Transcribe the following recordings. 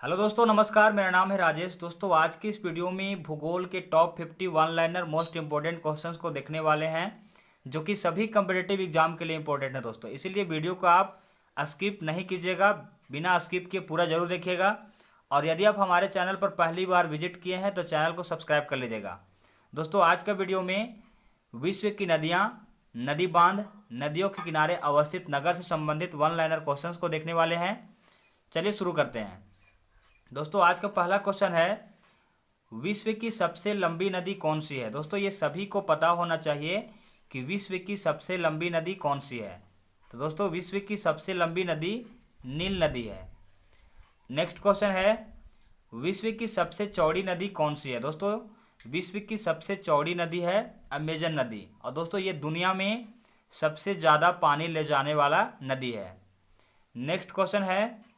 Hello दोस्तों, नमस्कार। मेरा नाम है राजेश। दोस्तों, आज की इस वीडियो में भूगोल के top 50 one liner most important questions को देखने वाले हैं, जो कि सभी कम्पिटिटिव एग्जाम के लिए इंपॉर्टेंट है दोस्तों। इसीलिए वीडियो को आप स्किप नहीं कीजिएगा, बिना स्किप किए पूरा जरूर देखिएगा। और यदि आप हमारे चैनल पर पहली बार विजिट किए हैं तो चैनल को सब्सक्राइब कर लीजिएगा। दोस्तों, आज का वीडियो में विश्व की नदियाँ, नदी बांध, नदियों के किनारे अवस्थित नगर से संबंधित वन लाइनर क्वेश्चंस को देखने वाले हैं। चलिए शुरू करते हैं। दोस्तों, आज का पहला क्वेश्चन है, विश्व की सबसे लंबी नदी कौन सी है। दोस्तों, ये सभी को पता होना चाहिए कि विश्व की सबसे लंबी नदी कौन सी है। तो दोस्तों, विश्व की सबसे लंबी नदी नील नदी है। नेक्स्ट क्वेश्चन है, विश्व की सबसे चौड़ी नदी कौन सी है। दोस्तों, विश्व की सबसे चौड़ी नदी है अमेजन नदी। और दोस्तों, ये दुनिया में सबसे ज़्यादा पानी ले जाने वाला नदी है। नेक्स्ट क्वेश्चन है,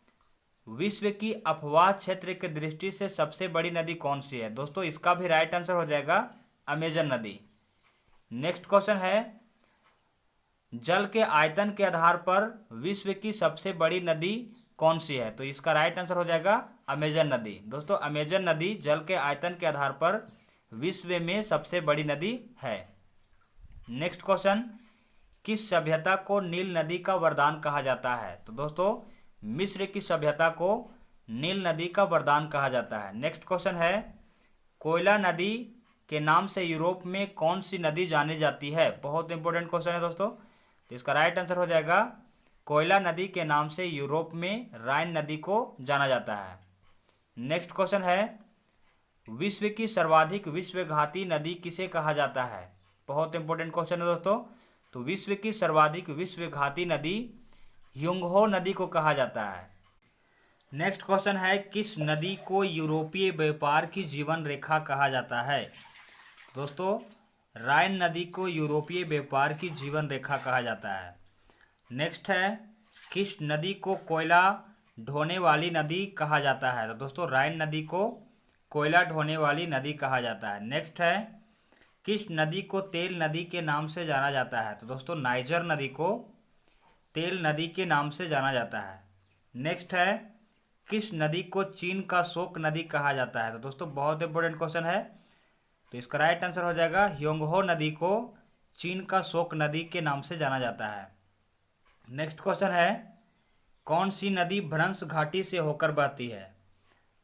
विश्व की अपवाह क्षेत्र की दृष्टि से सबसे बड़ी नदी कौन सी है। दोस्तों, इसका भी राइट आंसर हो जाएगा अमेजन नदी। नेक्स्ट क्वेश्चन है, जल के आयतन के आधार पर विश्व की सबसे बड़ी नदी कौन सी है। तो इसका राइट आंसर हो जाएगा अमेजन नदी। दोस्तों, अमेजन नदी जल के आयतन के आधार पर विश्व में सबसे बड़ी नदी है। नेक्स्ट क्वेश्चन, किस सभ्यता को नील नदी का वरदान कहा जाता है। तो दोस्तों, मिस्र की सभ्यता को नील नदी का वरदान कहा जाता है। नेक्स्ट क्वेश्चन है, कोयला नदी के नाम से यूरोप में कौन सी नदी जानी जाती है। बहुत इंपॉर्टेंट क्वेश्चन है दोस्तों। तो इसका राइट आंसर हो जाएगा कोयला नदी के नाम से यूरोप में राइन नदी को जाना जाता है। नेक्स्ट क्वेश्चन है, विश्व की सर्वाधिक विश्वघाती नदी किसे कहा जाता है। बहुत इंपॉर्टेंट क्वेश्चन है दोस्तों। तो विश्व की सर्वाधिक विश्वघाती नदी ह्युंगहो नदी को कहा जाता है। नेक्स्ट क्वेश्चन है, किस नदी को यूरोपीय व्यापार की जीवन रेखा कहा जाता है। दोस्तों, राइन नदी को यूरोपीय व्यापार की जीवन रेखा कहा जाता है। नेक्स्ट है, किस नदी को कोयला ढोने वाली नदी कहा जाता है। तो दोस्तों, राइन नदी को कोयला ढोने वाली नदी कहा जाता है। नेक्स्ट है, किस नदी को तेल नदी के नाम से जाना जाता है। तो दोस्तों, नाइजर नदी को तेल नदी के नाम से जाना जाता है। नेक्स्ट है, किस नदी को चीन का शोक नदी कहा जाता है। तो दोस्तों, बहुत इंपॉर्टेंट क्वेश्चन है। तो इसका राइट आंसर हो जाएगा ह्योंगहो नदी को चीन का शोक नदी के नाम से जाना जाता है। नेक्स्ट क्वेश्चन है, कौन सी नदी भ्रंश घाटी से होकर बहती है।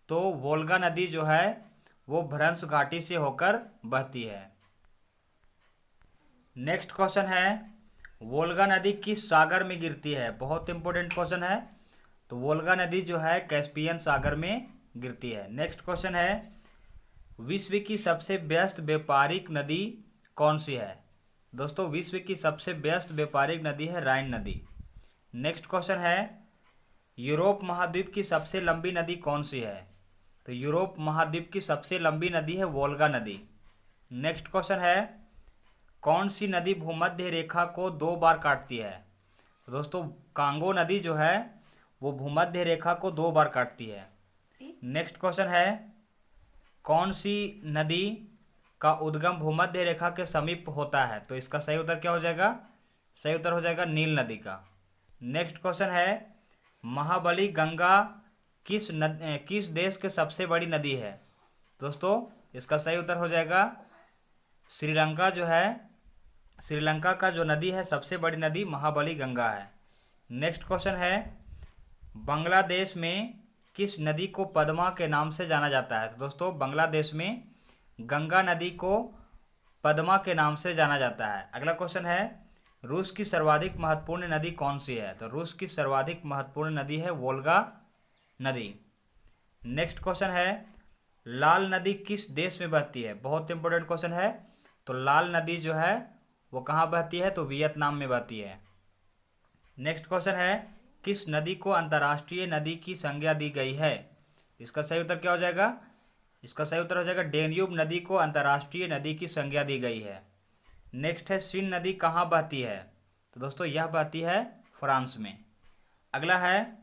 तो वोल्गा नदी जो है वो भ्रंश घाटी से होकर बहती है। नेक्स्ट क्वेश्चन है, वोल्गा नदी किस सागर में गिरती है। बहुत इंपॉर्टेंट क्वेश्चन है। तो वोल्गा नदी जो है कैस्पियन सागर में गिरती है। नेक्स्ट क्वेश्चन है, विश्व की सबसे व्यस्त व्यापारिक नदी कौन सी है। दोस्तों, विश्व की सबसे व्यस्त व्यापारिक नदी है राइन नदी। नेक्स्ट क्वेश्चन है, यूरोप महाद्वीप की सबसे लंबी नदी कौन सी है। तो यूरोप महाद्वीप की सबसे लंबी नदी है वोल्गा नदी। नेक्स्ट क्वेश्चन है, कौन सी नदी भूमध्य रेखा को 2 बार काटती है। तो दोस्तों, कांगो नदी जो है वो भूमध्य रेखा को 2 बार काटती है। नेक्स्ट क्वेश्चन है, कौन सी नदी का उद्गम भूमध्य रेखा के समीप होता है। तो इसका सही उत्तर क्या हो जाएगा। सही उत्तर हो जाएगा नील नदी का। नेक्स्ट क्वेश्चन है, महाबली गंगा किस देश के सबसे बड़ी नदी है। दोस्तों, इसका सही उत्तर हो जाएगा श्रीलंका जो है, श्रीलंका का जो नदी है सबसे बड़ी नदी महाबली गंगा है। नेक्स्ट क्वेश्चन है, बांग्लादेश में किस नदी को पद्मा के नाम से जाना जाता है। तो दोस्तों, बांग्लादेश में गंगा नदी को पद्मा के नाम से जाना जाता है। अगला क्वेश्चन है, रूस की सर्वाधिक महत्वपूर्ण नदी कौन सी है। तो रूस की सर्वाधिक महत्वपूर्ण नदी है वोल्गा नदी। नेक्स्ट क्वेश्चन है, लाल नदी किस देश में बहती है। बहुत इंपॉर्टेंट क्वेश्चन है। तो लाल नदी जो है वो कहाँ बहती है। तो वियतनाम में बहती है। नेक्स्ट क्वेश्चन है, किस नदी को अंतर्राष्ट्रीय नदी की संज्ञा दी गई है। इसका सही उत्तर क्या हो जाएगा। इसका सही उत्तर हो जाएगा डेन्यूब नदी को अंतर्राष्ट्रीय नदी की संज्ञा दी गई है। नेक्स्ट है, सीन नदी कहाँ बहती है। तो दोस्तों, यह बहती है फ्रांस में। अगला है,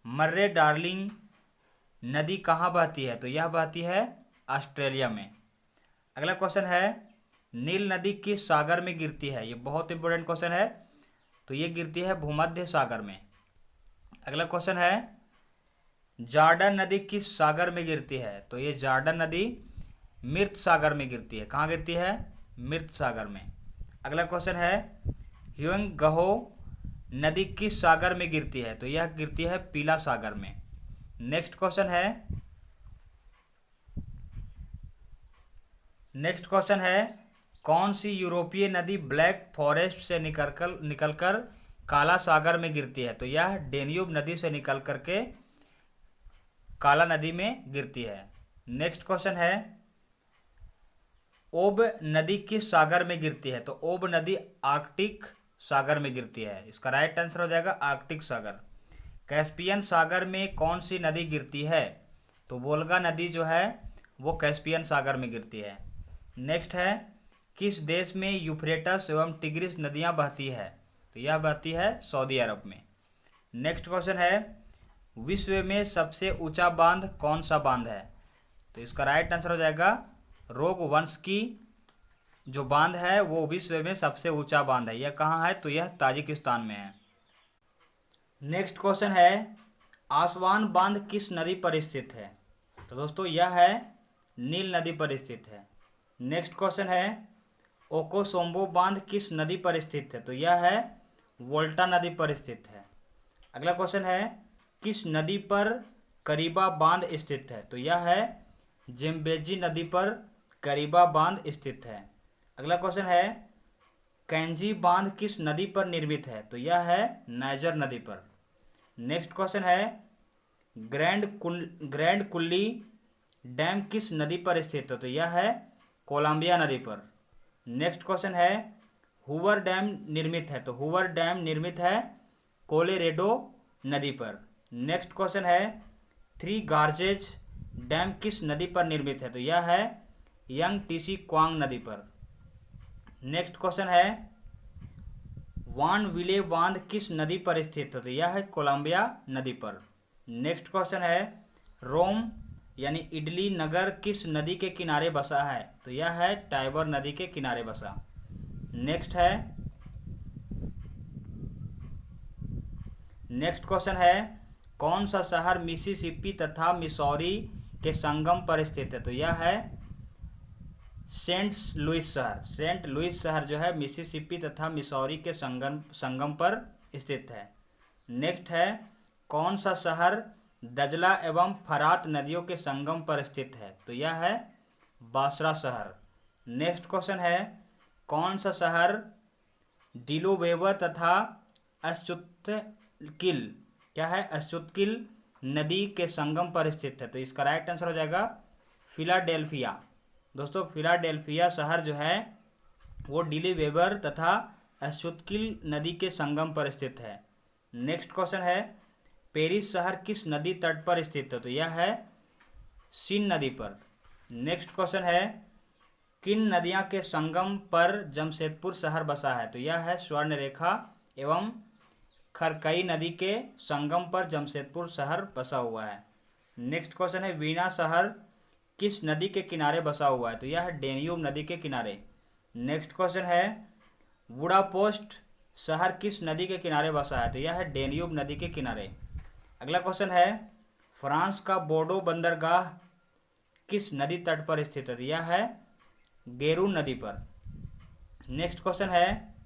मर्रे डार्लिंग नदी कहाँ बहती है। तो यह बहती है ऑस्ट्रेलिया में। अगला क्वेश्चन है, नील नदी किस सागर में गिरती है। ये बहुत इंपॉर्टेंट क्वेश्चन है। तो ये गिरती है भूमध्य सागर में। अगला क्वेश्चन है, जॉर्डन नदी किस सागर में गिरती है? तो ये जॉर्डन नदी मृत सागर में गिरती है। कहाँ गिरती है? मृत सागर में। अगला क्वेश्चन है ह्योंगहो नदी किस सागर में गिरती है? तो यह गिरती है पीला सागर में। नेक्स्ट क्वेश्चन है कौन सी यूरोपीय नदी ब्लैक फॉरेस्ट से निकलकर काला सागर में गिरती है? तो यह डेन्यूब नदी से निकल करके काला नदी में गिरती है। नेक्स्ट क्वेश्चन है ओब नदी किस सागर में गिरती है? तो ओब नदी आर्कटिक सागर में गिरती है। इसका राइट आंसर हो जाएगा आर्कटिक सागर। कैस्पियन सागर में कौन सी नदी गिरती है? तो वोल्गा नदी जो है वो कैस्पियन सागर में गिरती है। नेक्स्ट है किस देश में यूफ्रेटस एवं टिग्रिस नदियां बहती है? तो यह बहती है सऊदी अरब में। नेक्स्ट क्वेश्चन है विश्व में सबसे ऊंचा बांध कौन सा बांध है? तो इसका राइट आंसर हो जाएगा रोगवंश की जो बांध है वो विश्व में सबसे ऊंचा बांध है। यह कहाँ है? तो यह ताजिकिस्तान में है। नेक्स्ट क्वेश्चन है आसवान बांध किस नदी पर स्थित है? तो दोस्तों यह है नील नदी पर स्थित है। नेक्स्ट क्वेश्चन है ओकोसोम्बो बांध किस नदी पर स्थित है? तो यह है वोल्टा नदी पर स्थित है। अगला क्वेश्चन है किस नदी पर करीबा बांध स्थित है? तो यह है जिम्बेजी नदी पर करीबा बांध स्थित है। अगला क्वेश्चन है कैंजी बांध किस नदी पर निर्मित है? तो यह है नाइजर नदी पर। नेक्स्ट क्वेश्चन है ग्रैंड कुल्ली डैम किस नदी पर स्थित है? तो यह है कोलंबिया नदी पर। नेक्स्ट क्वेश्चन है हुवर डैम निर्मित है? तो हुवर डैम निर्मित है कोलोरेडो नदी पर। नेक्स्ट क्वेश्चन है थ्री गार्जेज डैम किस नदी पर निर्मित है? तो यह है यंगटीसी क्वांग नदी पर। नेक्स्ट क्वेश्चन है वान विले बांध किस नदी पर स्थित है? तो यह है कोलंबिया नदी पर। नेक्स्ट क्वेश्चन है रोम यानी इटली नगर किस नदी के किनारे बसा है? तो यह है टाइबर नदी के किनारे बसा। नेक्स्ट क्वेश्चन है कौन सा शहर मिसिसिपी तथा मिसौरी के संगम पर स्थित है? तो यह है सेंट लुइस शहर। सेंट लुइस शहर जो है मिसिसिपी तथा मिसौरी के संगम पर स्थित है। नेक्स्ट है कौन सा शहर दजला एवं फरात नदियों के संगम पर स्थित है? तो यह है बासरा शहर। नेक्स्ट क्वेश्चन है कौन सा शहर डिलोवेवर तथा अश्चुत्किल नदी के संगम पर स्थित है? तो इसका राइट आंसर हो जाएगा फिलाडेल्फिया। दोस्तों फिलाडेल्फिया शहर जो है वो डिलीवेवर तथा अश्चुत्किल नदी के संगम पर स्थित है। नेक्स्ट क्वेश्चन है पेरिस शहर किस नदी तट पर स्थित है? तो यह है सीन नदी पर। नेक्स्ट क्वेश्चन है किन नदियां के संगम पर जमशेदपुर शहर बसा है? तो यह है स्वर्णरेखा एवं खरकई नदी के संगम पर जमशेदपुर शहर बसा हुआ है। नेक्स्ट क्वेश्चन है वीना शहर किस नदी के किनारे बसा हुआ है? तो यह है डेन्यूब नदी के किनारे। नेक्स्ट क्वेश्चन है बुडापेस्ट शहर किस नदी के किनारे बसा है? तो यह है डेन्यूब नदी के किनारे। अगला क्वेश्चन है फ्रांस का बोर्डो बंदरगाह किस नदी तट पर स्थित है? तो यह है गेरून नदी पर। नेक्स्ट क्वेश्चन है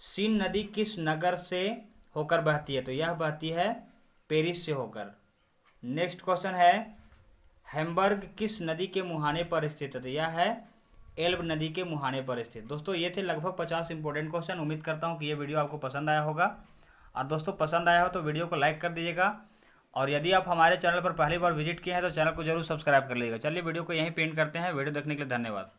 सीन नदी किस नगर से होकर बहती है? तो यह बहती है पेरिस से होकर। नेक्स्ट क्वेश्चन है हैम्बर्ग किस नदी के मुहाने पर स्थित है? तो यह है एल्ब नदी के मुहाने पर स्थित। दोस्तों ये थे लगभग 50 इंपॉर्टेंट क्वेश्चन। उम्मीद करता हूँ कि ये वीडियो आपको पसंद आया होगा। और दोस्तों पसंद आया हो तो वीडियो को लाइक कर दीजिएगा। और यदि आप हमारे चैनल पर पहली बार विजिट किए हैं तो चैनल को जरूर सब्सक्राइब कर लीजिएगा। चलिए वीडियो को यहीं पेंड करते हैं। वीडियो देखने के लिए धन्यवाद।